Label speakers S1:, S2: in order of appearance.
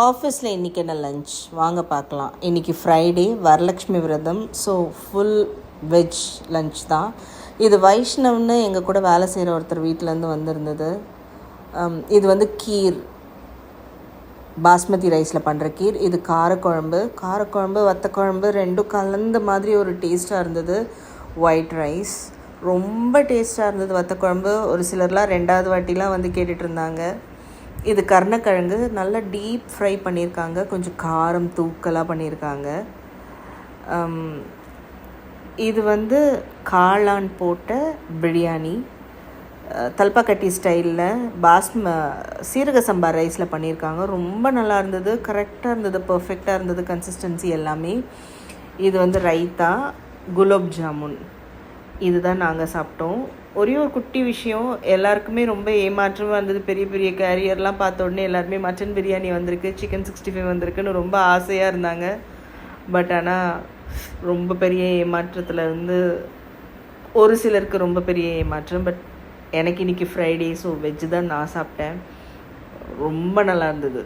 S1: ஆஃபீஸில் இன்றைக்கி என்ன லஞ்ச் வாங்க பார்க்கலாம். இன்றைக்கி ஃப்ரைடே, வரலக்ஷ்மி விரதம். ஸோ ஃபுல் வெஜ் லஞ்ச் தான். இது வைஷ்ணவ்னு எங்கள் கூட வேலை செய்கிற ஒருத்தர் வீட்டிலேருந்து வந்திருந்தது. இது கீர், பாஸ்மதி ரைஸில் பண்ணுற கீர். இது காரக்குழம்பு வத்தக்குழம்பு ரெண்டும் கலந்த மாதிரி ஒரு டேஸ்ட்டாக இருந்தது. ஒயிட் ரைஸ் ரொம்ப டேஸ்ட்டாக இருந்தது. வத்தக்குழம்பு ஒரு சிலர்லாம் 2வது வாட்டிலாம் கேட்டுட்டு இருந்தாங்க. இது கருணக்கிழங்கு நல்லா டீப் ஃப்ரை பண்ணியிருக்காங்க, கொஞ்சம் காரம் தூக்கலாக பண்ணியிருக்காங்க. இது காளான் போட்ட பிரியாணி, தல்பாக்கட்டி ஸ்டைலில் சீரக சம்பா ரைஸில் பண்ணியிருக்காங்க. ரொம்ப நல்லா இருந்தது, கரெக்டாக இருந்தது, பர்ஃபெக்டாக இருந்தது கன்சிஸ்டன்சி எல்லாமே. இது ரைத்தா, குலோப் ஜாமுன், இதுதான் நாங்கள் சாப்பிட்டோம். ஒரே ஒரு குட்டி விஷயம், எல்லாருக்குமே ரொம்ப ஏமாற்றமாக இருந்தது. பெரிய பெரிய கேரியர்லாம் பார்த்த உடனே எல்லாருமே மட்டன் பிரியாணி வந்திருக்கு, சிக்கன் 65 வந்திருக்குன்னு ரொம்ப ஆசையாக இருந்தாங்க. பட் ஆனால் ரொம்ப பெரிய ஏமாற்றத்தில் ஒரு சிலருக்கு ரொம்ப பெரிய ஏமாற்றம். பட் எனக்கு இன்றைக்கி ஃப்ரைடே, ஸோ வெஜ்ஜு தான் நான் சாப்பிட்டேன். ரொம்ப நல்லா இருந்தது.